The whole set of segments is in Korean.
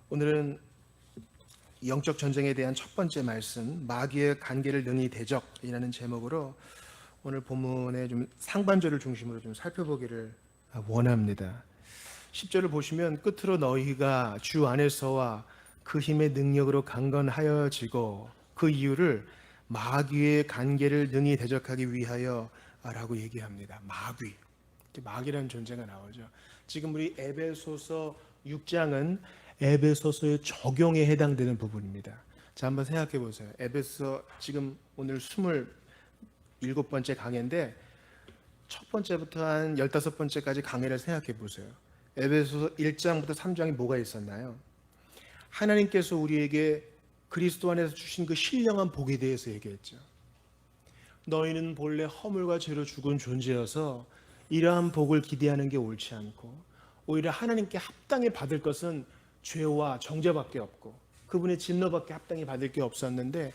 오늘은 영적 전쟁에 대한 첫 번째 말씀, 마귀의 관계를 능히 대적이라는 제목으로 오늘 본문의 좀 상반절을 중심으로 좀 살펴보기를 원합니다. 10절을 보시면 끝으로 너희가 주 안에서와 그 힘의 능력으로 강건하여지고 그 이유를 마귀의 관계를 능히 대적하기 위하여라고 얘기합니다. 마귀라는 존재가 나오죠. 지금 우리 에베소서 6장은 에베소서의 적용에 해당되는 부분입니다. 자, 한번 생각해 보세요. 에베소 지금 오늘 27번째 강해인데 첫 번째부터 한 15번째까지 강해를 생각해 보세요. 에베소서 1장부터 3장이 뭐가 있었나요? 하나님께서 우리에게 그리스도 안에서 주신 그 신령한 복에 대해서 얘기했죠. 너희는 본래 허물과 죄로 죽은 존재여서 이러한 복을 기대하는 게 옳지 않고 오히려 하나님께 합당히 받을 것은 죄와 정죄밖에 없고 그분의 진노밖에 합당히 받을 게 없었는데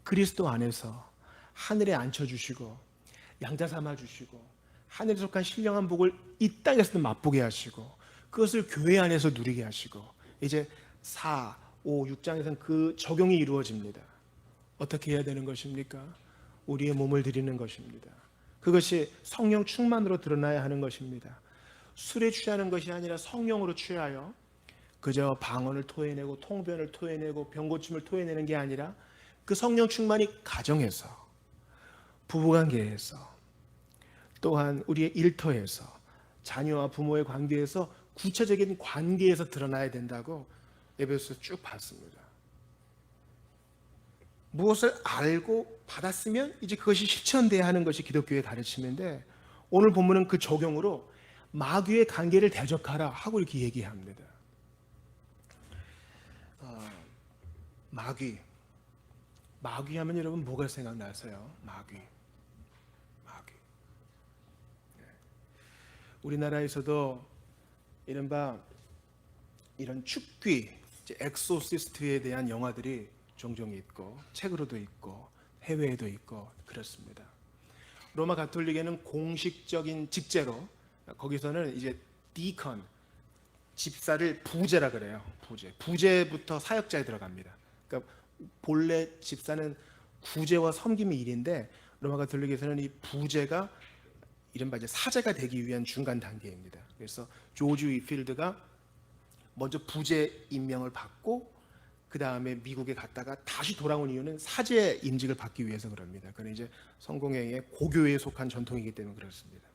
그리스도 안에서 하늘에 앉혀주시고 양자 삼아주시고 하늘에 속한 신령한 복을 이 땅에서도 맛보게 하시고 그것을 교회 안에서 누리게 하시고 이제 4, 5, 6장에서는 그 적용이 이루어집니다. 어떻게 해야 되는 것입니까? 우리의 몸을 드리는 것입니다. 그것이 성령 충만으로 드러나야 하는 것입니다. 술에 취하는 것이 아니라 성령으로 취하여 그저 방언을 토해내고 통변을 토해내고 병고침을 토해내는 게 아니라 그 성령 충만이 가정에서, 부부관계에서, 또한 우리의 일터에서, 자녀와 부모의 관계에서, 구체적인 관계에서 드러나야 된다고 에베소서 쭉 봤습니다. 무엇을 알고 받았으면 이제 그것이 실천돼야 하는 것이 기독교의 가르침인데 오늘 본문은 그 적용으로 마귀의 관계를 대적하라 하고 이렇게 얘기합니다. 마귀 하면 여러분 뭐가 생각나세요? 마귀. 우리나라에서도 이른바 이런 축귀, 엑소시스트에 대한 영화들이 종종 있고 책으로도 있고 해외에도 있고 그렇습니다. 로마 가톨릭에는 공식적인 직제로 거기서는 이제 디컨 집사를 부제라 그래요. 부제부터 사역자에 들어갑니다. 그러니까 본래 집사는 구제와 섬김의 일인데 로마 가톨릭에서는 이 부제가 이른바 이제 사제가 되기 위한 중간 단계입니다. 그래서 조지 위필드가 먼저 부제 임명을 받고 그 다음에 미국에 갔다가 다시 돌아온 이유는 사제 임직을 받기 위해서 그럽니다. 그건 이제 성공회의 고교에 속한 전통이기 때문에 그렇습니다.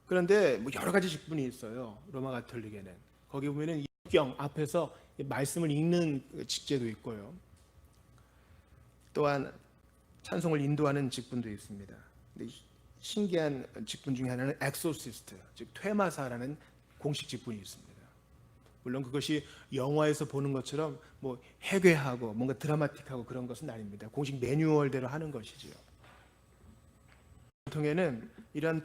그런데 뭐 여러 가지 직분이 있어요. 로마 가톨릭에는 거기 보면은 입경 앞에서 말씀을 읽는 직제도 있고요. 또한 찬송을 인도하는 직분도 있습니다. 근데 신기한 직분 중에 하나는 엑소시스트, 즉 퇴마사라는 공식 직분이 있습니다. 물론 그것이 영화에서 보는 것처럼 뭐 해괴하고 뭔가 드라마틱하고 그런 것은 아닙니다. 공식 매뉴얼대로 하는 것이지요. 보통에는 이런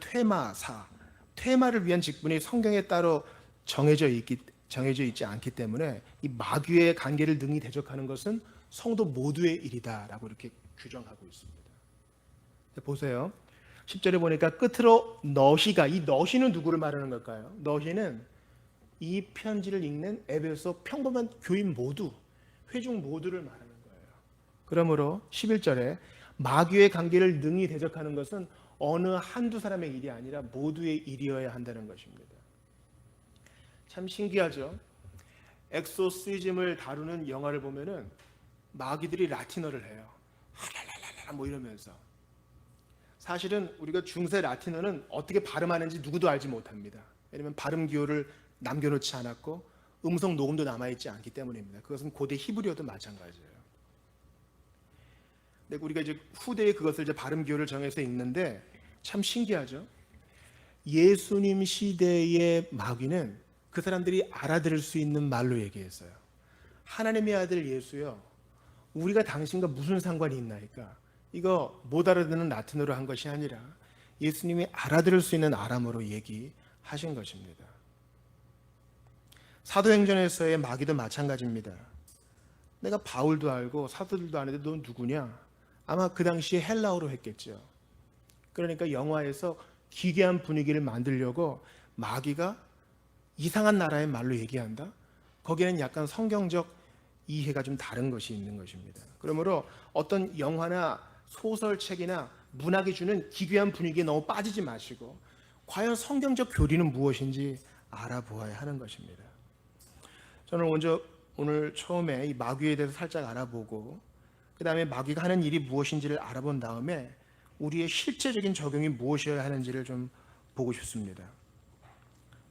퇴마를 위한 직분이 성경에 따로 정해져 있지 않기 때문에 이 마귀의 관계를 능히 대적하는 것은 성도 모두의 일이다라고 이렇게 규정하고 있습니다. 보세요. 10절에 보니까 끝으로 너희가, 이 너희는 누구를 말하는 걸까요? 너희는 이 편지를 읽는 에베소 평범한 교인 모두, 회중 모두를 말하는 거예요. 그러므로 11절에 마귀의 관계를 능히 대적하는 것은 어느 한두 사람의 일이 아니라 모두의 일이어야 한다는 것입니다. 참 신기하죠? 엑소시즘을 다루는 영화를 보면은 마귀들이 라틴어를 해요. 하랄랄랄라 뭐 이러면서. 사실은 우리가 중세 라틴어는 어떻게 발음하는지 누구도 알지 못합니다. 왜냐하면 발음 기호를 남겨놓지 않았고 음성 녹음도 남아있지 않기 때문입니다. 그것은 고대 히브리어도 마찬가지예요. 근데 우리가 이제 후대에 그것을 이제 발음 기호를 정해서 읽는데 참 신기하죠. 예수님 시대의 마귀는 그 사람들이 알아들을 수 있는 말로 얘기했어요. 하나님의 아들 예수요, 우리가 당신과 무슨 상관이 있나이까? 이거 못 알아듣는 라틴어로 한 것이 아니라 예수님이 알아들을 수 있는 아람어로 얘기하신 것입니다. 사도행전에서의 마귀도 마찬가지입니다. 내가 바울도 알고 사도들도 아는데 넌 누구냐? 아마 그 당시에 헬라어로 했겠죠. 그러니까 영화에서 기괴한 분위기를 만들려고 마귀가 이상한 나라의 말로 얘기한다? 거기에는 약간 성경적 이해가 좀 다른 것이 있는 것입니다. 그러므로 어떤 영화나 소설책이나 문학이 주는 기괴한 분위기에 너무 빠지지 마시고 과연 성경적 교리는 무엇인지 알아보아야 하는 것입니다. 저는 먼저 오늘 처음에 이 마귀에 대해서 살짝 알아보고 그 다음에 마귀가 하는 일이 무엇인지를 알아본 다음에 우리의 실제적인 적용이 무엇이어야 하는지를 좀 보고 싶습니다.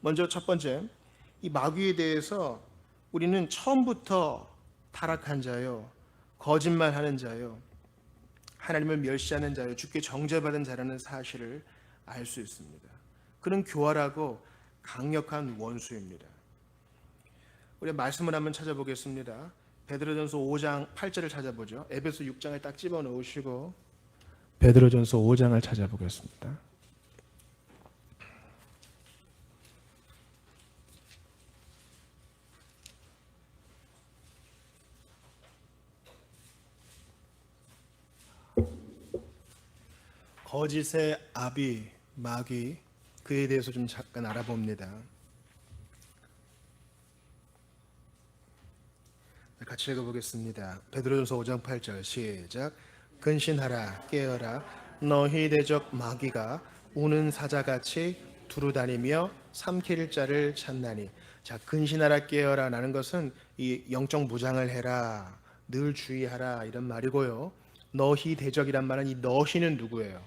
먼저 첫 번째, 이 마귀에 대해서 우리는 처음부터 타락한 자요, 거짓말하는 자요, 하나님을 멸시하는 자요, 주께 정죄받은 자라는 사실을 알 수 있습니다. 그는 교활하고 강력한 원수입니다. 우리 말씀을 한번 찾아보겠습니다. 베드로전서 5장 8절을 찾아보죠. 에베소 6장을 딱 집어 넣으시고 베드로전서 5장을 찾아보겠습니다. 거짓의 아비 마귀, 그에 대해서 좀 잠깐 알아봅니다. 같이 읽어보겠습니다. 베드로전서 5장 8절 시작. 근신하라 깨어라 너희 대적 마귀가 우는 사자같이 두루다니며 삼킬 자를 찾나니. 자, 근신하라 깨어라 라는 것은 이 영적 무장을 해라, 늘 주의하라 이런 말이고요. 너희 대적이란 말은 이 너희는 누구예요?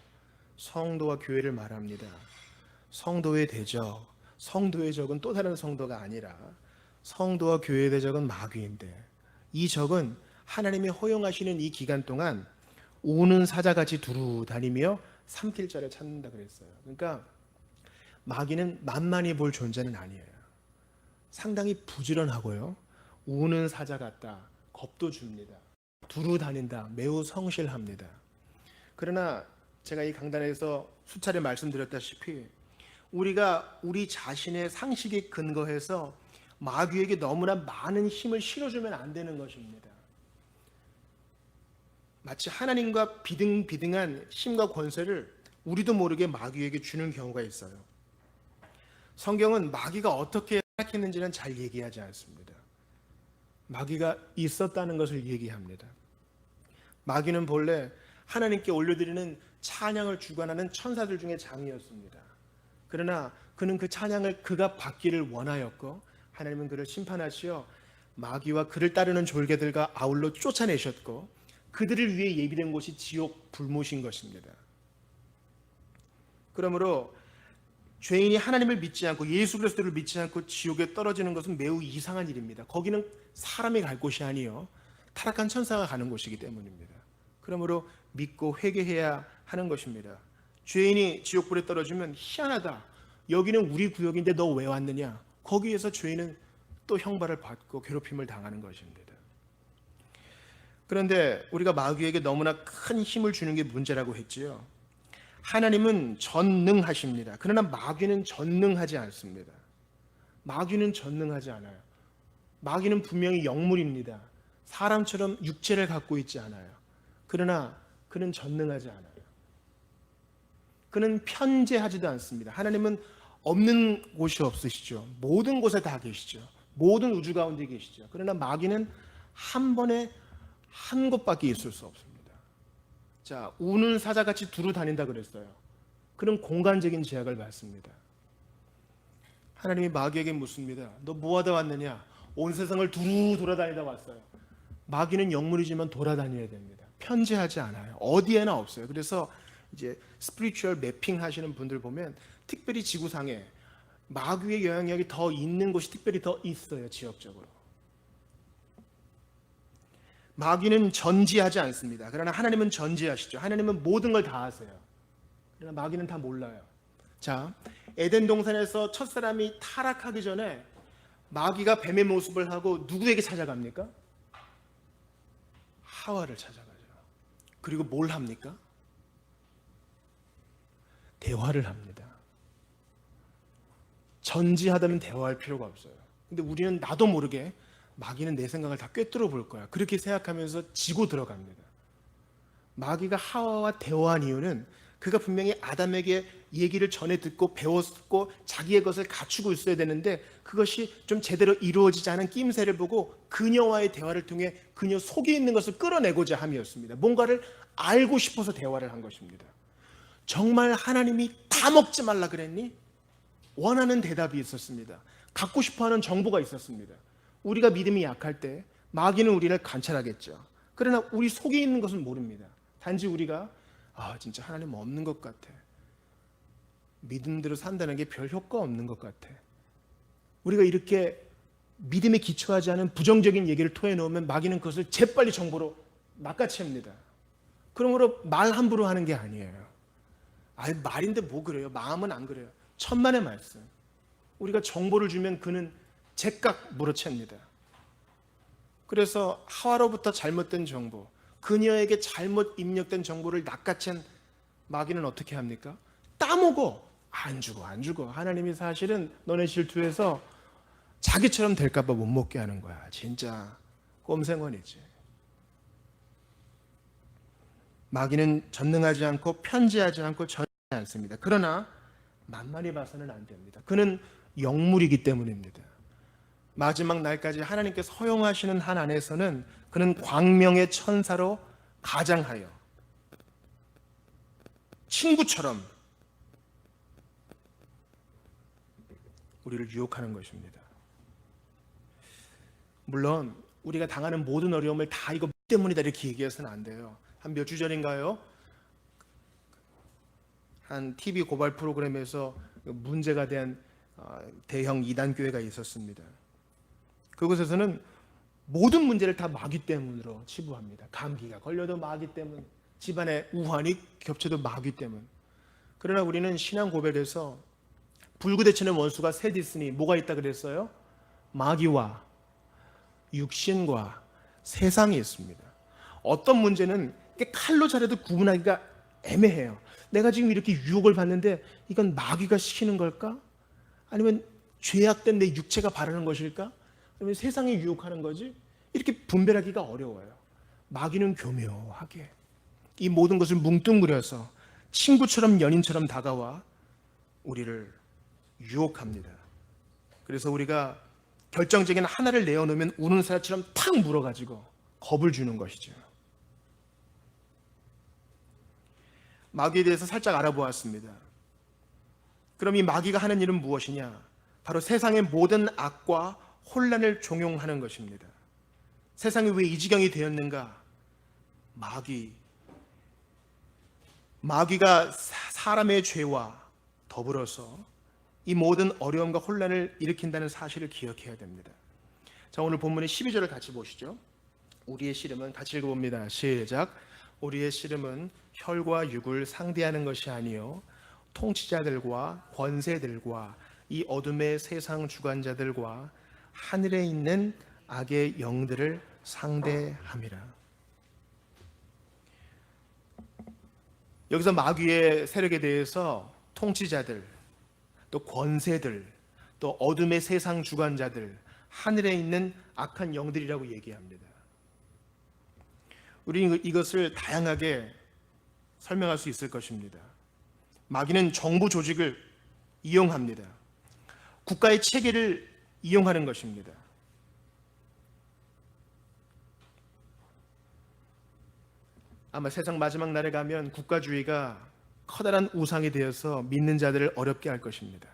성도와 교회를 말합니다. 성도의 대적, 성도의 적은 또 다른 성도가 아니라 성도와 교회의 대적은 마귀인데, 이 적은 하나님이 허용하시는 이 기간 동안 우는 사자같이 두루 다니며 삼킬 자를 찾는다 그랬어요. 그러니까 마귀는 만만히 볼 존재는 아니에요. 상당히 부지런하고요, 우는 사자 같다, 겁도 줍니다. 두루 다닌다, 매우 성실합니다. 그러나 제가 이 강단에서 수차례 말씀드렸다시피 우리가 우리 자신의 상식에 근거해서 마귀에게 너무나 많은 힘을 실어주면 안 되는 것입니다. 마치 하나님과 비등비등한 힘과 권세를 우리도 모르게 마귀에게 주는 경우가 있어요. 성경은 마귀가 어떻게 타락했는지는 잘 얘기하지 않습니다. 마귀가 있었다는 것을 얘기합니다. 마귀는 본래 하나님께 올려드리는 찬양을 주관하는 천사들 중에 장이었습니다. 그러나 그는 그 찬양을 그가 받기를 원하였고 하나님은 그를 심판하시어 마귀와 그를 따르는 졸개들과 아울러 쫓아내셨고 그들을 위해 예비된 곳이 지옥 불못인 것입니다. 그러므로 죄인이 하나님을 믿지 않고 예수 그리스도를 믿지 않고 지옥에 떨어지는 것은 매우 이상한 일입니다. 거기는 사람이 갈 곳이 아니요 타락한 천사가 가는 곳이기 때문입니다. 그러므로 믿고 회개해야 하는 것입니다. 죄인이 지옥불에 떨어지면 희한하다, 여기는 우리 구역인데 너 왜 왔느냐, 거기에서 죄인은 또 형벌을 받고 괴롭힘을 당하는 것입니다. 그런데 우리가 마귀에게 너무나 큰 힘을 주는 게 문제라고 했지요. 하나님은 전능하십니다. 그러나 마귀는 전능하지 않습니다. 마귀는 전능하지 않아요. 마귀는 분명히 영물입니다. 사람처럼 육체를 갖고 있지 않아요. 그러나 그는 전능하지 않아요. 그는 편재하지도 않습니다. 하나님은 없는 곳이 없으시죠. 모든 곳에 다 계시죠. 모든 우주 가운데 계시죠. 그러나 마귀는 한 번에 한 곳밖에 있을 수 없습니다. 자, 우는 사자같이 두루 다닌다 그랬어요. 그는 공간적인 제약을 받습니다. 하나님이 마귀에게 묻습니다. 너 뭐하다 왔느냐? 온 세상을 두루 돌아다니다 왔어요. 마귀는 영물이지만 돌아다녀야 됩니다. 편재하지 않아요. 어디에나 없어요. 그래서 이제 스피리추얼 매핑 하시는 분들 보면 특별히 지구상에 마귀의 영향력이 더 있는 곳이 특별히 더 있어요. 지역적으로. 마귀는 전지하지 않습니다. 그러나 하나님은 전지하시죠. 하나님은 모든 걸 다 아세요. 그러나 마귀는 다 몰라요. 자, 에덴 동산에서 첫사람이 타락하기 전에 마귀가 뱀의 모습을 하고 누구에게 찾아갑니까? 하와를 찾아가죠. 그리고 뭘 합니까? 대화를 합니다. 전지하다면 대화할 필요가 없어요. 근데 우리는 나도 모르게 마귀는 내 생각을 다 꿰뚫어 볼 거야, 그렇게 생각하면서 지고 들어갑니다. 마귀가 하와와 대화한 이유는 그가 분명히 아담에게 얘기를 전해 듣고 배웠고 자기의 것을 갖추고 있어야 되는데 그것이 좀 제대로 이루어지지 않은 낌새를 보고 그녀와의 대화를 통해 그녀 속에 있는 것을 끌어내고자 함이었습니다. 뭔가를 알고 싶어서 대화를 한 것입니다. 정말 하나님이 다 먹지 말라 그랬니? 원하는 대답이 있었습니다. 갖고 싶어하는 정보가 있었습니다. 우리가 믿음이 약할 때 마귀는 우리를 관찰하겠죠. 그러나 우리 속에 있는 것은 모릅니다. 단지 우리가 진짜 하나님 없는 것 같아. 믿음대로 산다는 게 별 효과 없는 것 같아. 우리가 이렇게 믿음에 기초하지 않은 부정적인 얘기를 토해놓으면 마귀는 그것을 재빨리 정보로 낚아챕니다. 그러므로 말 함부로 하는 게 아니에요. 말인데 뭐 그래요? 마음은 안 그래요. 천만의 말씀. 우리가 정보를 주면 그는 제깍 물어챕니다. 그래서 하와로부터 잘못된 정보, 그녀에게 잘못 입력된 정보를 낚아챈 마귀는 어떻게 합니까? 따먹어. 안 주고. 하나님이 사실은 너네 질투해서 자기처럼 될까봐 못 먹게 하는 거야. 진짜 꼼생원이지. 마귀는 전능하지 않고 편지하지 않고 전하지 않습니다. 그러나 만만히 봐서는 안 됩니다. 그는 영물이기 때문입니다. 마지막 날까지 하나님께서 허용하시는 한 안에서는 그는 광명의 천사로 가장하여 친구처럼 우리를 유혹하는 것입니다. 물론 우리가 당하는 모든 어려움을 다 이거 때문이다 이렇게 얘기해서는 안 돼요. 한 몇 주 전인가요? 한 TV 고발 프로그램에서 문제가 된 대형 이단 교회가 있었습니다. 그곳에서는 모든 문제를 다 마귀 때문으로 치부합니다. 감기가 걸려도 마귀 때문, 집안에 우환이 겹쳐도 마귀 때문. 그러나 우리는 신앙 고백에서 불구대치는 원수가 셋 있으니 뭐가 있다 그랬어요? 마귀와 육신과 세상이 있습니다. 어떤 문제는 칼로 자라도 구분하기가 애매해요. 내가 지금 이렇게 유혹을 받는데 이건 마귀가 시키는 걸까? 아니면 죄악된 내 육체가 바라는 것일까? 아니면 세상이 유혹하는 거지? 이렇게 분별하기가 어려워요. 마귀는 교묘하게 이 모든 것을 뭉뚱그려서 친구처럼 연인처럼 다가와 우리를 유혹합니다. 그래서 우리가 결정적인 하나를 내어놓으면 우는 사람처럼 탁 물어가지고 겁을 주는 것이죠. 마귀에 대해서 살짝 알아보았습니다. 그럼 이 마귀가 하는 일은 무엇이냐? 바로 세상의 모든 악과 혼란을 종용하는 것입니다. 세상이 왜 이 지경이 되었는가? 마귀가 사람의 죄와 더불어서 이 모든 어려움과 혼란을 일으킨다는 사실을 기억해야 됩니다. 자, 오늘 본문의 12절을 같이 보시죠. 우리의 씨름은 같이 읽어봅니다. 시작. 우리의 씨름은 혈과 육을 상대하는 것이 아니요 통치자들과 권세들과 이 어둠의 세상 주관자들과 하늘에 있는 악의 영들을 상대함이라. 여기서 마귀의 세력에 대해서 통치자들, 또 권세들, 또 어둠의 세상 주관자들, 하늘에 있는 악한 영들이라고 얘기합니다. 우리는 이것을 다양하게 설명할 수 있을 것입니다. 마귀는 정부 조직을 이용합니다. 국가의 체계를 이용하는 것입니다. 아마 세상 마지막 날에 가면 국가주의가 커다란 우상이 되어서 믿는 자들을 어렵게 할 것입니다.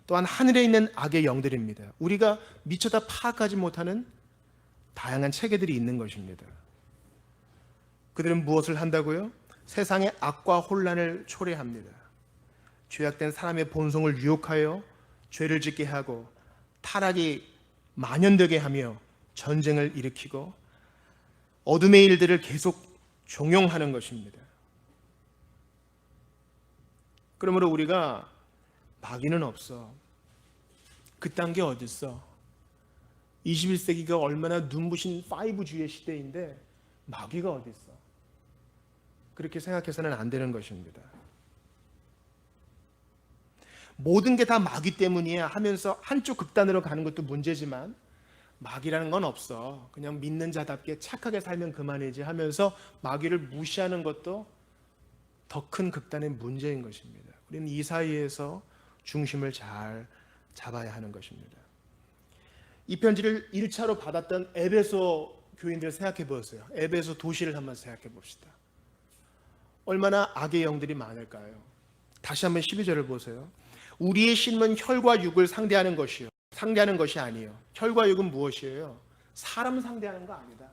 또한 하늘에 있는 악의 영들입니다. 우리가 미처 다 파악하지 못하는 다양한 체계들이 있는 것입니다. 그들은 무엇을 한다고요? 세상의 악과 혼란을 초래합니다. 죄악된 사람의 본성을 유혹하여 죄를 짓게 하고 타락이 만연되게 하며 전쟁을 일으키고 어둠의 일들을 계속 종용하는 것입니다. 그러므로 우리가 마귀는 없어. 그딴 게 어딨어. 21세기가 얼마나 눈부신 5G의 시대인데 마귀가 어딨어. 그렇게 생각해서는 안 되는 것입니다. 모든 게 다 마귀 때문이야 하면서 한쪽 극단으로 가는 것도 문제지만 마귀라는 건 없어. 그냥 믿는 자답게 착하게 살면 그만이지 하면서 마귀를 무시하는 것도 더 큰 극단의 문제인 것입니다. 우리는 이 사이에서 중심을 잘 잡아야 하는 것입니다. 이 편지를 1차로 받았던 에베소 교인들 생각해 보세요. 에베소 도시를 한번 생각해 봅시다. 얼마나 악의 영들이 많을까요? 다시 한번 12절을 보세요. 우리의 신은 혈과 육을 상대하는 것이요. 상대하는 것이 아니에요. 혈과 육은 무엇이에요? 사람 상대하는 거 아니다.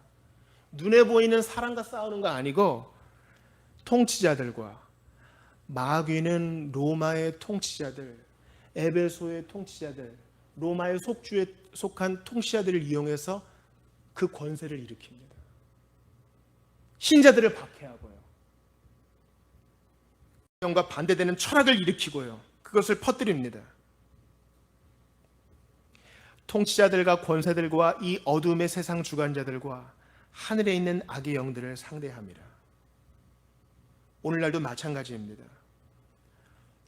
눈에 보이는 사람과 싸우는 거 아니고 통치자들과, 마귀는 로마의 통치자들, 에베소의 통치자들, 로마의 속주에 속한 통치자들을 이용해서 그 권세를 일으킵니다. 신자들을 박해하고요. 영과 반대되는 철학을 일으키고요. 그것을 퍼뜨립니다. 통치자들과 권세들과 이 어둠의 세상 주관자들과 하늘에 있는 악의 영들을 상대합니다. 오늘날도 마찬가지입니다.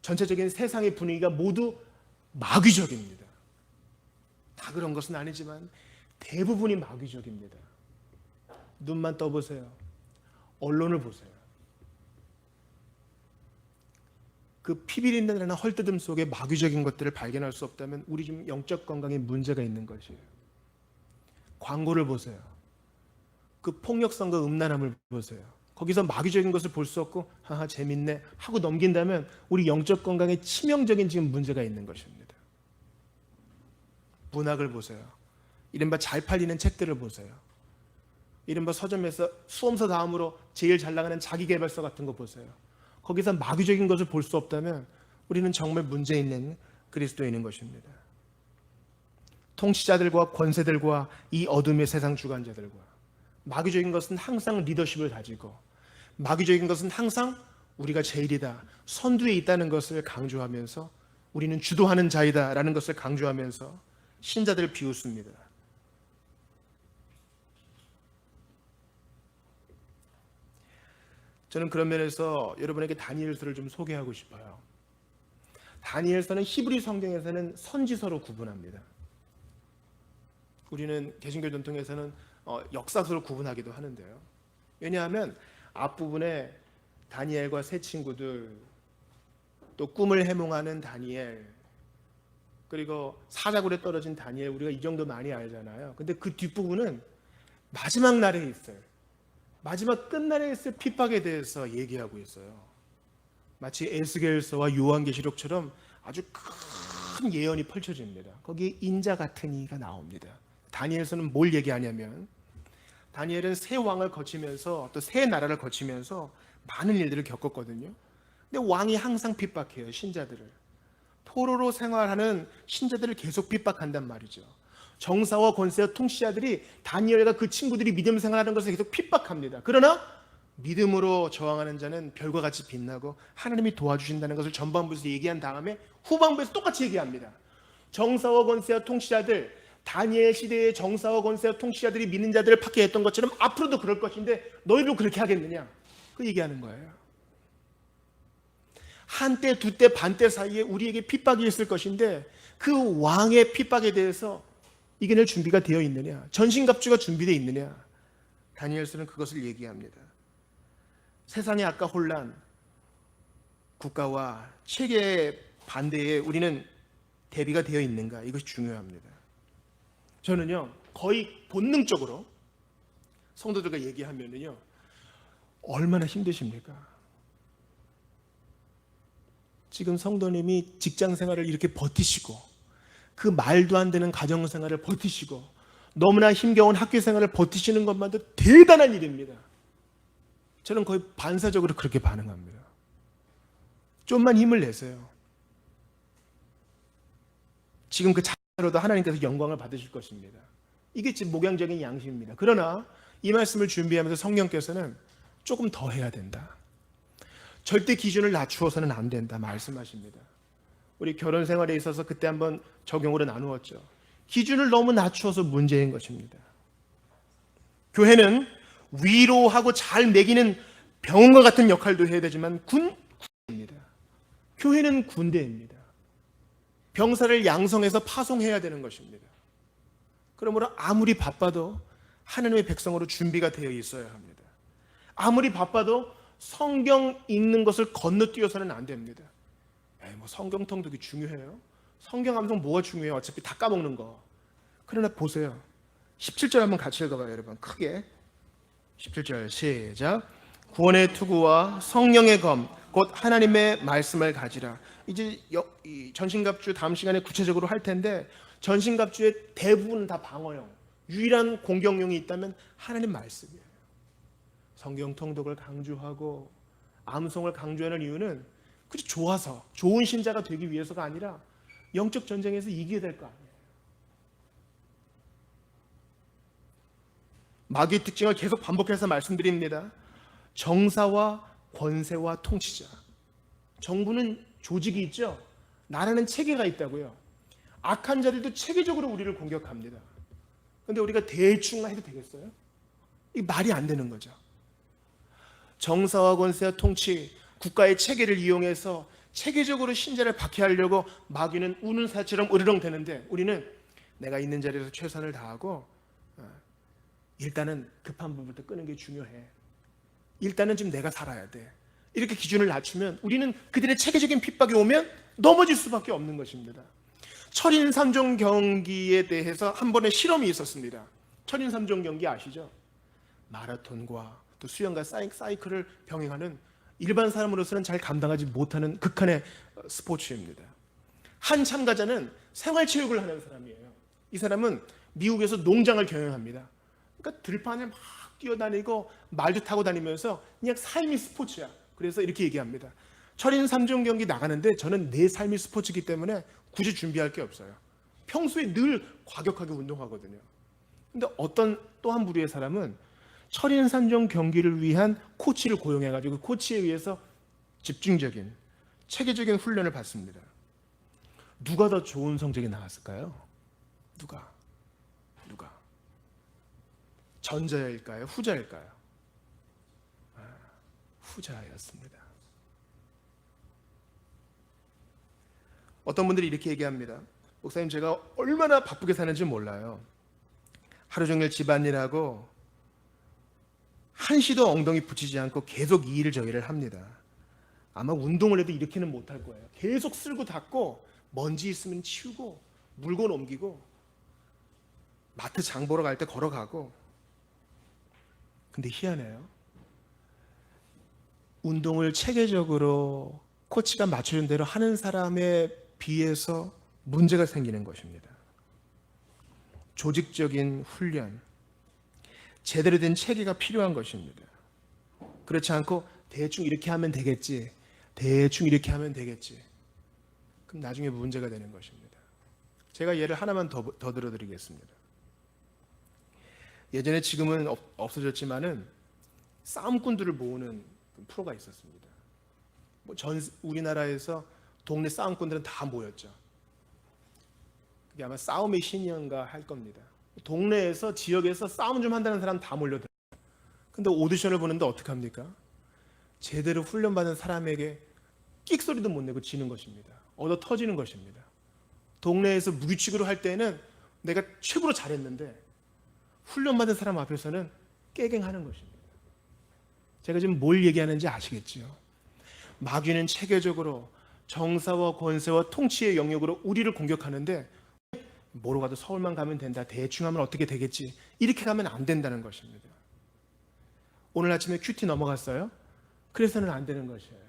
전체적인 세상의 분위기가 모두 마귀적입니다. 다 그런 것은 아니지만 대부분이 마귀적입니다. 눈만 떠보세요. 언론을 보세요. 그 피비린내나 헐뜯음 속에 마귀적인 것들을 발견할 수 없다면 우리 좀 영적 건강에 문제가 있는 것이에요. 광고를 보세요. 그 폭력성과 음란함을 보세요. 거기서 마귀적인 것을 볼 수 없고 하하 재밌네 하고 넘긴다면 우리 영적 건강에 치명적인 지금 문제가 있는 것입니다. 문학을 보세요. 이른바 잘 팔리는 책들을 보세요. 이른바 서점에서 수험서 다음으로 제일 잘 나가는 자기계발서 같은 거 보세요. 거기서 마귀적인 것을 볼 수 없다면 우리는 정말 문제 있는 그리스도인인 것입니다. 통치자들과 권세들과 이 어둠의 세상 주관자들과, 마귀적인 것은 항상 리더십을 가지고, 마귀적인 것은 항상 우리가 제일이다, 선두에 있다는 것을 강조하면서 우리는 주도하는 자이다라는 것을 강조하면서 신자들을 비웃습니다. 저는 그런 면에서 여러분에게 다니엘서를 좀 소개하고 싶어요. 다니엘서는 히브리 성경에서는 선지서로 구분합니다. 우리는 개신교 전통에서는 역사서로 구분하기도 하는데요. 왜냐하면 앞부분에 다니엘과 세 친구들, 또 꿈을 해몽하는 다니엘, 그리고 사자굴에 떨어진 다니엘, 우리가 이 정도 많이 알잖아요. 근데 그 뒷부분은 마지막 날에 있어요. 마지막 끝날에 있을 핍박에 대해서 얘기하고 있어요. 마치 에스겔서와 요한계시록처럼 아주 큰 예언이 펼쳐집니다. 거기에 인자 같은 이가 나옵니다. 다니엘서는 뭘 얘기하냐면, 다니엘은 세 왕을 거치면서 또 세 나라를 거치면서 많은 일들을 겪었거든요. 근데 왕이 항상 핍박해요. 신자들을. 포로로 생활하는 신자들을 계속 핍박한단 말이죠. 정사와 권세와 통치자들이 다니엘과 그 친구들이 믿음 생활하는 것을 계속 핍박합니다. 그러나 믿음으로 저항하는 자는 별과 같이 빛나고 하나님이 도와주신다는 것을 전반부에서 얘기한 다음에 후반부에서 똑같이 얘기합니다. 정사와 권세와 통치자들, 다니엘 시대의 정사와 권세와 통치자들이 믿는 자들을 박해했던 것처럼 앞으로도 그럴 것인데 너희도 그렇게 하겠느냐? 그 얘기하는 거예요. 한때, 두때, 반때 사이에 우리에게 핍박이 있을 것인데 그 왕의 핍박에 대해서 이겨낼 준비가 되어 있느냐? 전신갑주가 준비되어 있느냐? 다니엘서는 그것을 얘기합니다. 세상의 악과 혼란, 국가와 체계의 반대에 우리는 대비가 되어 있는가? 이것이 중요합니다. 저는요, 거의 본능적으로 성도들과 얘기하면은요, 얼마나 힘드십니까? 지금 성도님이 직장 생활을 이렇게 버티시고, 그 말도 안 되는 가정 생활을 버티시고, 너무나 힘겨운 학교 생활을 버티시는 것만도 대단한 일입니다. 저는 거의 반사적으로 그렇게 반응합니다. 좀만 힘을 내세요. 지금 그 자체로도 하나님께서 영광을 받으실 것입니다. 이게 지금 목양적인 양심입니다. 그러나 이 말씀을 준비하면서 성령께서는 조금 더 해야 된다. 절대 기준을 낮추어서는 안 된다 말씀하십니다. 우리 결혼 생활에 있어서 그때 한번 적용으로 나누었죠. 기준을 너무 낮추어서 문제인 것입니다. 교회는 위로하고 잘 먹이는 병원과 같은 역할도 해야 되지만 군대입니다. 교회는 군대입니다. 병사를 양성해서 파송해야 되는 것입니다. 그러므로 아무리 바빠도 하나님의 백성으로 준비가 되어 있어야 합니다. 아무리 바빠도 성경 읽는 것을 건너뛰어서는 안 됩니다. 뭐 성경 통독이 중요해요? 성경 암송 뭐가 중요해요? 어차피 다 까먹는 거. 그러나 보세요. 17절 한번 같이 읽어봐요, 여러분. 크게. 17절 시작. 구원의 투구와 성령의 검, 곧 하나님의 말씀을 가지라. 이제 이 전신갑주 다음 시간에 구체적으로 할 텐데, 전신갑주의 대부분 다 방어용, 유일한 공격용이 있다면 하나님 말씀이에요. 성경 통독을 강조하고 암송을 강조하는 이유는 그저 좋아서, 좋은 신자가 되기 위해서가 아니라 영적 전쟁에서 이기게 될 거 아니에요. 마귀의 특징을 계속 반복해서 말씀드립니다. 정사와 권세와 통치자. 정부는 조직이 있죠. 나라는 체계가 있다고요. 악한 자들도 체계적으로 우리를 공격합니다. 그런데 우리가 대충 해도 되겠어요? 이 말이 안 되는 거죠. 정사와 권세와 통치, 국가의 체계를 이용해서 체계적으로 신자를 박해하려고 마귀는 우는 사처럼 으르렁 대는데, 우리는 내가 있는 자리에서 최선을 다하고 일단은 급한 부분부터 끄는 게 중요해. 일단은 좀 내가 살아야 돼. 이렇게 기준을 낮추면 우리는 그들의 체계적인 핍박이 오면 넘어질 수밖에 없는 것입니다. 철인 3종 경기에 대해서 한 번의 실험이 있었습니다. 철인 3종 경기 아시죠? 마라톤과 또 수영과 사이클을 병행하는 일반 사람으로서는 잘 감당하지 못하는 극한의 스포츠입니다. 한 참가자는 생활체육을 하는 사람이에요. 이 사람은 미국에서 농장을 경영합니다. 그러니까 들판을 막 뛰어다니고 말도 타고 다니면서 그냥 삶이 스포츠야. 그래서 이렇게 얘기합니다. 철인 3종 경기 나가는데 저는 내 삶이 스포츠이기 때문에 굳이 준비할 게 없어요. 평소에 늘 과격하게 운동하거든요. 근데 어떤 또 한 부류의 사람은 철인 3종 경기를 위한 코치를 고용해가지고 그 코치에 의해서 집중적인 체계적인 훈련을 받습니다. 누가 더 좋은 성적이 나왔을까요? 누가? 전자일까요? 후자일까요? 후자였습니다. 어떤 분들이 이렇게 얘기합니다. 목사님, 제가 얼마나 바쁘게 사는지 몰라요. 하루 종일 집안일하고 한시도 엉덩이 붙이지 않고 계속 이 일을 저 일을 합니다. 아마 운동을 해도 이렇게는 못할 거예요. 계속 쓸고 닦고 먼지 있으면 치우고 물건 옮기고 마트 장 보러 갈 때 걸어가고. 근데 희한해요. 운동을 체계적으로 코치가 맞춰준 대로 하는 사람에 비해서 문제가 생기는 것입니다. 조직적인 훈련, 제대로 된 체계가 필요한 것입니다. 그렇지 않고 대충 이렇게 하면 되겠지, 대충 이렇게 하면 되겠지. 그럼 나중에 문제가 되는 것입니다. 제가 예를 하나만 더 들어드리겠습니다. 예전에, 지금은 없어졌지만은 싸움꾼들을 모으는 프로가 있었습니다. 우리나라에서 동네 싸움꾼들은 다 모였죠. 그게 아마 싸움의 신이인가 할 겁니다. 동네에서, 지역에서 싸움 좀 한다는 사람 다 몰려들어요. 근데 오디션을 보는데 어떡합니까? 제대로 훈련받은 사람에게 끽소리도 못 내고 지는 것입니다. 얻어 터지는 것입니다. 동네에서 무규칙으로 할 때는 내가 최고로 잘했는데 훈련받은 사람 앞에서는 깨갱하는 것입니다. 제가 지금 뭘 얘기하는지 아시겠지요? 마귀는 체계적으로 정사와 권세와 통치의 영역으로 우리를 공격하는데, 뭐로 가도 서울만 가면 된다, 대충 하면 어떻게 되겠지, 이렇게 가면 안 된다는 것입니다. 오늘 아침에 큐티 넘어갔어요? 그래서는 안 되는 것이에요.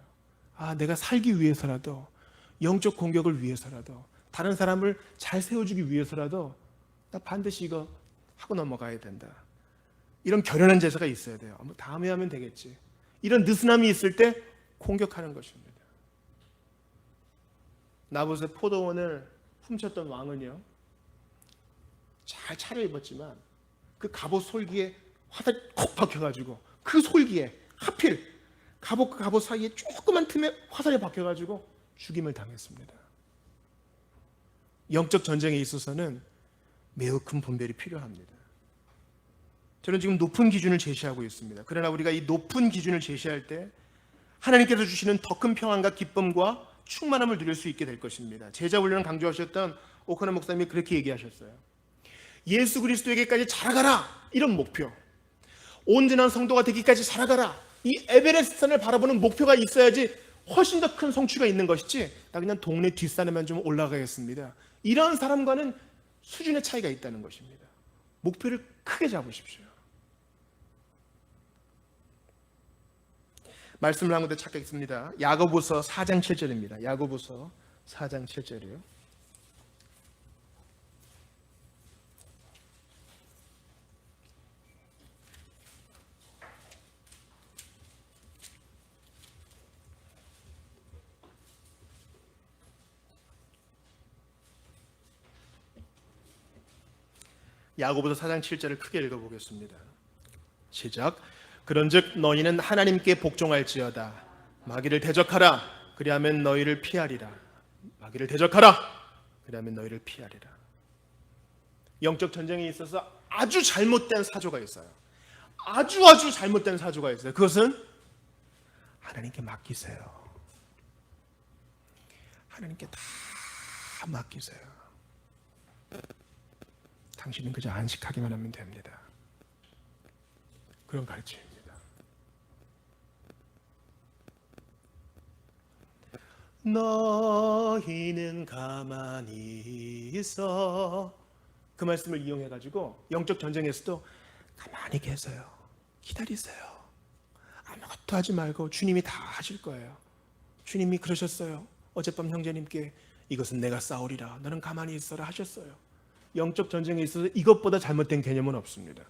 내가 살기 위해서라도, 영적 공격을 위해서라도, 다른 사람을 잘 세워주기 위해서라도 나 반드시 이거 하고 넘어가야 된다. 이런 결연한 제사가 있어야 돼요. 다음에 하면 되겠지. 이런 느슨함이 있을 때 공격하는 것입니다. 나봇의 포도원을 훔쳤던 왕은요, 잘 차려입었지만 그 갑옷 솔기에 화살이 콕 박혀가지고, 그 솔기에 하필 갑옷과 갑옷 사이에 조그만 틈에 화살이 박혀가지고 죽임을 당했습니다. 영적 전쟁에 있어서는 매우 큰 분별이 필요합니다. 저는 지금 높은 기준을 제시하고 있습니다. 그러나 우리가 이 높은 기준을 제시할 때 하나님께서 주시는 더 큰 평안과 기쁨과 충만함을 누릴 수 있게 될 것입니다. 제자 훈련을 강조하셨던 오커너 목사님이 그렇게 얘기하셨어요. 예수 그리스도에게까지 자라가라, 이런 목표, 온전한 성도가 되기까지 자라가라, 이 에베레스트 산을 바라보는 목표가 있어야지 훨씬 더 큰 성취가 있는 것이지 나 그냥 동네 뒷산에만 좀 올라가겠습니다. 이런 사람과는 수준의 차이가 있다는 것입니다. 목표를 크게 잡으십시오. 말씀을 한 군데 찾겠습니다. 야고보서 4장 7절입니다. 야고보서 4장 7절이요. 야고보서 4장 7절을 크게 읽어보겠습니다. 시작. 그런즉 너희는 하나님께 복종할지어다. 마귀를 대적하라. 그리하면 너희를 피하리라. 마귀를 대적하라. 그리하면 너희를 피하리라. 영적 전쟁에 있어서 아주 잘못된 사조가 있어요. 아주 잘못된 사조가 있어요. 그것은 하나님께 맡기세요. 하나님께 다 맡기세요. 당신은 그저 안식하기만 하면 됩니다. 그런 가르침입니다. 너희는 가만히 있어. 그 말씀을 이용해가지고 영적 전쟁에서도 가만히 계세요. 기다리세요. 아무것도 하지 말고 주님이 다 하실 거예요. 주님이 그러셨어요. 어젯밤 형제님께 이것은 내가 싸우리라. 너는 가만히 있어라 하셨어요. 영적 전쟁에 있어서 이것보다 잘못된 개념은 없습니다.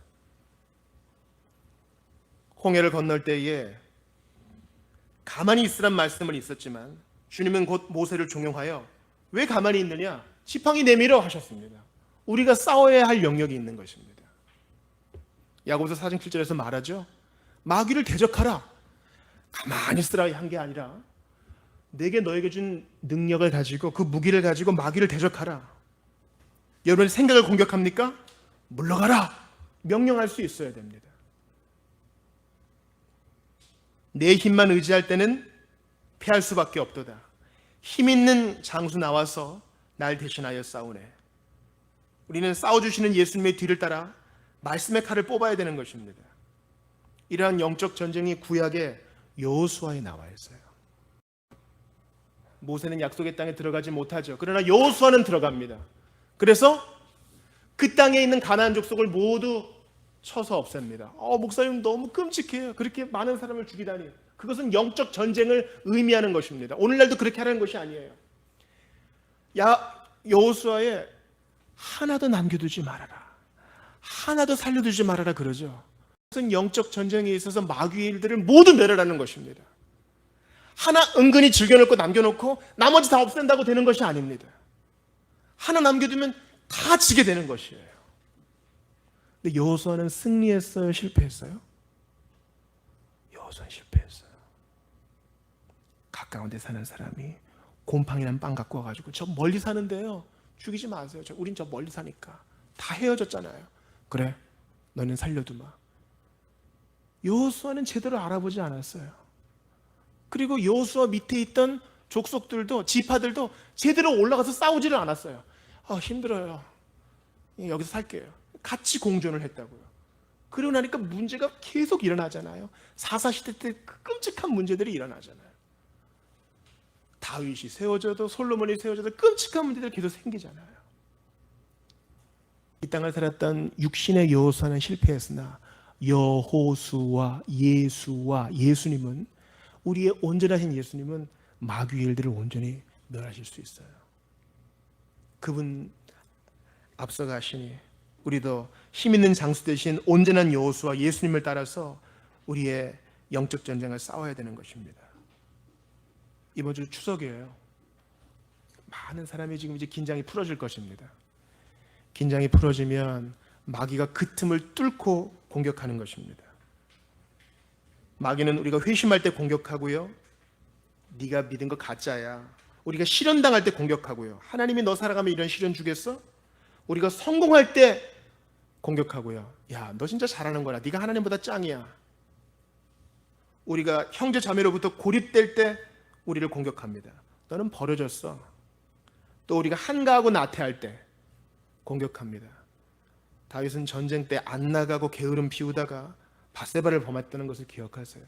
홍해를 건널 때에 가만히 있으란 말씀은 있었지만 주님은 곧 모세를 종용하여 왜 가만히 있느냐? 지팡이 내밀어 하셨습니다. 우리가 싸워야 할 영역이 있는 것입니다. 야고보서 4장 7절에서 말하죠. 마귀를 대적하라. 가만히 있으라 한 게 아니라 내게 너에게 준 능력을 가지고 그 무기를 가지고 마귀를 대적하라. 여러분의 생각을 공격합니까? 물러가라. 명령할 수 있어야 됩니다. 내 힘만 의지할 때는 패할 수밖에 없도다. 힘 있는 장수 나와서 날 대신하여 싸우네. 우리는 싸워주시는 예수님의 뒤를 따라 말씀의 칼을 뽑아야 되는 것입니다. 이러한 영적 전쟁이 구약의 여호수아에 나와 있어요. 모세는 약속의 땅에 들어가지 못하죠. 그러나 여호수아는 들어갑니다. 그래서 그 땅에 있는 가나안 족속을 모두 쳐서 없앱니다. 목사님 너무 끔찍해요. 그렇게 많은 사람을 죽이다니. 그것은 영적 전쟁을 의미하는 것입니다. 오늘날도 그렇게 하라는 것이 아니에요. 여호수아에 하나도 남겨두지 말아라. 하나도 살려두지 말아라 그러죠. 그것은 영적 전쟁에 있어서 마귀의 일들을 모두 멸하라는 것입니다. 하나 은근히 즐겨놓고 남겨놓고 나머지 다 없앤다고 되는 것이 아닙니다. 하나 남겨두면 다 지게 되는 것이에요. 근데 여호수아는 승리했어요? 실패했어요? 여호수아는 실패했어요. 가까운 데 사는 사람이 곰팡이랑 빵 갖고 와가지고 저 멀리 사는데요. 죽이지 마세요. 우린 저 멀리 사니까. 다 헤어졌잖아요. 그래, 너는 살려두마. 여호수아는 제대로 알아보지 않았어요. 그리고 여호수아 밑에 있던 족속들도 지파들도 제대로 올라가서 싸우지를 않았어요. 힘들어요. 여기서 살게요. 같이 공존을 했다고요. 그러고 나니까 문제가 계속 일어나잖아요. 사사시대 때 끔찍한 문제들이 일어나잖아요. 다윗이 세워져도 솔로몬이 세워져도 끔찍한 문제들이 계속 생기잖아요. 이 땅을 살았던 육신의 여호수아는 실패했으나 여호수아, 예수님은 우리의 온전하신 예수님은 마귀의 일들을 온전히 멸하실 수 있어요. 그분 앞서가시니 우리도 힘 있는 장수 대신 온전한 여호수아 예수님을 따라서 우리의 영적 전쟁을 싸워야 되는 것입니다. 이번 주 추석이에요. 많은 사람이 지금 이제 긴장이 풀어질 것입니다. 긴장이 풀어지면 마귀가 그 틈을 뚫고 공격하는 것입니다. 마귀는 우리가 회심할 때 공격하고요. 네가 믿은 거 가짜야. 우리가 시련당할 때 공격하고요. 하나님이 너 살아가면 이런 시련 주겠어? 우리가 성공할 때 공격하고요. 야, 너 진짜 잘하는 거야. 네가 하나님보다 짱이야. 우리가 형제 자매로부터 고립될 때 우리를 공격합니다. 너는 버려졌어. 또 우리가 한가하고 나태할 때 공격합니다. 다윗은 전쟁 때 안 나가고 게으름 피우다가 밧세바를 범했다는 것을 기억하세요.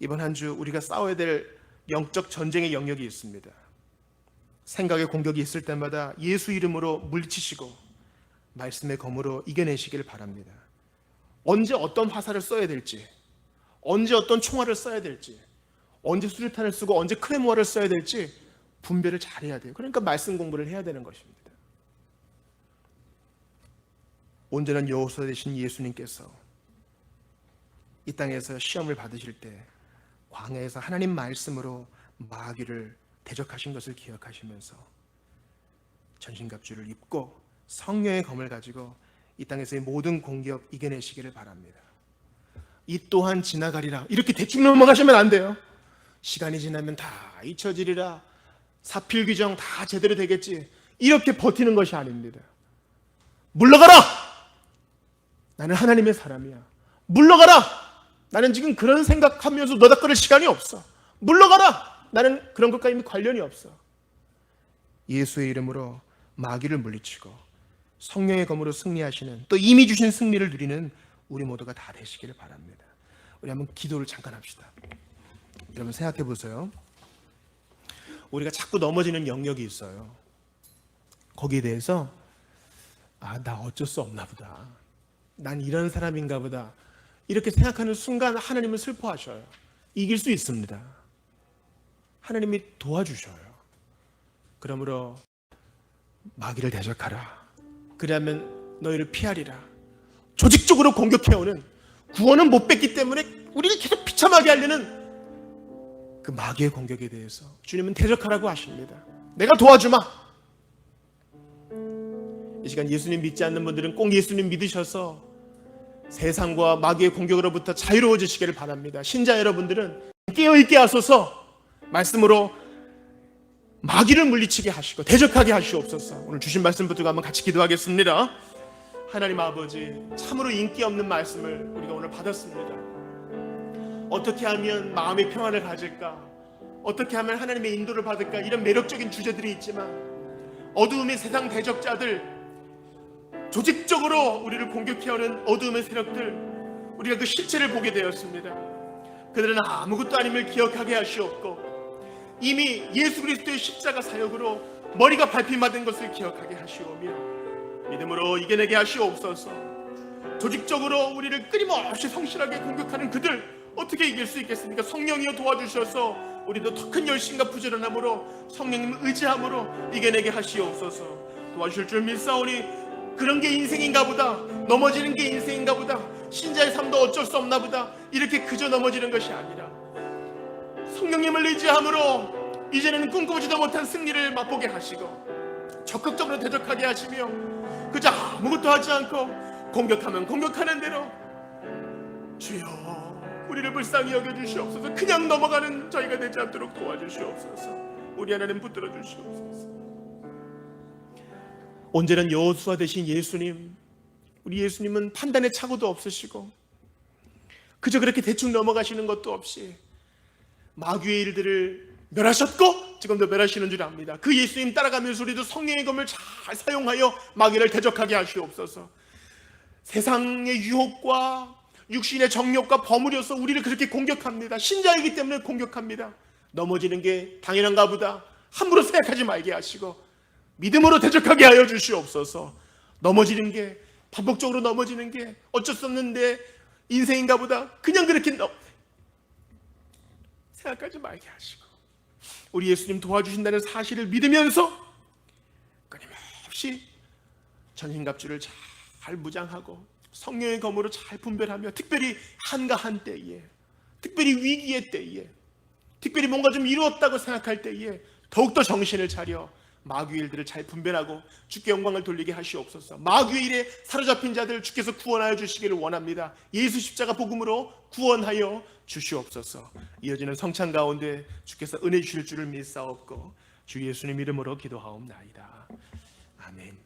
이번 한 주 우리가 싸워야 될 영적 전쟁의 영역이 있습니다. 생각의 공격이 있을 때마다 예수 이름으로 물리치시고 말씀의 검으로 이겨내시기를 바랍니다. 언제 어떤 화살을 써야 될지, 언제 어떤 총알을 써야 될지, 언제 수류탄을 쓰고 언제 크레모아를 써야 될지 분별을 잘해야 돼요. 그러니까 말씀 공부를 해야 되는 것입니다. 온전한 여호수아 되신 예수님께서 이 땅에서 시험을 받으실 때 광야에서 하나님 말씀으로 마귀를 대적하신 것을 기억하시면서 전신갑주를 입고 성령의 검을 가지고 이 땅에서의 모든 공격 이겨내시기를 바랍니다. 이 또한 지나가리라 이렇게 대충 넘어가시면 안 돼요. 시간이 지나면 다 잊혀지리라, 사필규정 다 제대로 되겠지, 이렇게 버티는 것이 아닙니다. 물러가라! 나는 하나님의 사람이야. 물러가라! 나는 지금 그런 생각하면서 너닥거릴 시간이 없어. 물러가라! 나는 그런 것과 이미 관련이 없어. 예수의 이름으로 마귀를 물리치고 성령의 검으로 승리하시는, 또 이미 주신 승리를 누리는 우리 모두가 다 되시기를 바랍니다. 우리 한번 기도를 잠깐 합시다. 여러분 생각해 보세요. 우리가 자꾸 넘어지는 영역이 있어요. 거기에 대해서 나 어쩔 수 없나 보다, 난 이런 사람인가 보다, 이렇게 생각하는 순간 하나님은 슬퍼하셔요. 이길 수 있습니다. 하나님이 도와주셔요. 그러므로 마귀를 대적하라. 그러면 너희를 피하리라. 조직적으로 공격해오는, 구원은 못 뺐기 때문에 우리를 계속 비참하게 하려는 그 마귀의 공격에 대해서 주님은 대적하라고 하십니다. 내가 도와주마. 이 시간 예수님 믿지 않는 분들은 꼭 예수님 믿으셔서 세상과 마귀의 공격으로부터 자유로워지시기를 바랍니다. 신자 여러분들은 깨어있게 하소서. 말씀으로 마귀를 물리치게 하시고 대적하게 하시옵소서. 오늘 주신 말씀 붙들고 한번 같이 기도하겠습니다. 하나님 아버지, 참으로 인기 없는 말씀을 우리가 오늘 받았습니다. 어떻게 하면 마음의 평안을 가질까, 어떻게 하면 하나님의 인도를 받을까, 이런 매력적인 주제들이 있지만 어두움의 세상 대적자들, 조직적으로 우리를 공격해오는 어두움의 세력들, 우리가 그 실체를 보게 되었습니다. 그들은 아무것도 아님을 기억하게 하시옵고 이미 예수 그리스도의 십자가 사역으로 머리가 밟힘받은 것을 기억하게 하시오며 믿음으로 이겨내게 하시옵소서. 조직적으로 우리를 끊임없이 성실하게 공격하는 그들 어떻게 이길 수 있겠습니까? 성령이여 도와주셔서 우리도 더 큰 열심과 부지런함으로 성령님 의지함으로 이겨내게 하시옵소서. 도와주실 줄 믿사오니 그런 게 인생인가 보다, 넘어지는 게 인생인가 보다, 신자의 삶도 어쩔 수 없나 보다, 이렇게 그저 넘어지는 것이 아니라 성령님을 의지함으로 이제는 꿈꾸지도 못한 승리를 맛보게 하시고 적극적으로 대적하게 하시며 그저 아무것도 하지 않고 공격하면 공격하는 대로 주여 우리를 불쌍히 여겨주시옵소서. 그냥 넘어가는 저희가 되지 않도록 도와주시옵소서. 우리 하나님 붙들어 주시옵소서. 온전한 여호수아 되신 예수님, 우리 예수님은 판단의 착오도 없으시고 그저 그렇게 대충 넘어가시는 것도 없이 마귀의 일들을 멸하셨고 지금도 멸하시는 줄 압니다. 그 예수님 따라가면서 우리도 성령의 검을 잘 사용하여 마귀를 대적하게 하시옵소서. 세상의 유혹과 육신의 정욕과 버무려서 우리를 그렇게 공격합니다. 신자이기 때문에 공격합니다. 넘어지는 게 당연한가 보다 함부로 생각하지 말게 하시고 믿음으로 대적하게 하여 주시옵소서. 넘어지는 게, 반복적으로 넘어지는 게 어쩔 수 없는데 인생인가 보다 그냥 그렇게 생각하지 말게 하시고 우리 예수님 도와주신다는 사실을 믿으면서 끊임없이 전신갑주를 잘 무장하고 성령의 검으로 잘 분별하며 특별히 한가한 때에, 특별히 위기의 때에, 특별히 뭔가 좀 이루었다고 생각할 때에 더욱더 정신을 차려 마귀의 일들을 잘 분별하고 주께 영광을 돌리게 하시옵소서. 마귀의 일에 사로잡힌 자들 주께서 구원하여 주시기를 원합니다. 예수 십자가 복음으로 구원하여 주시옵소서. 이어지는 성찬 가운데 주께서 은혜 주실 줄을 믿사옵고 주 예수님 이름으로 기도하옵나이다. 아멘.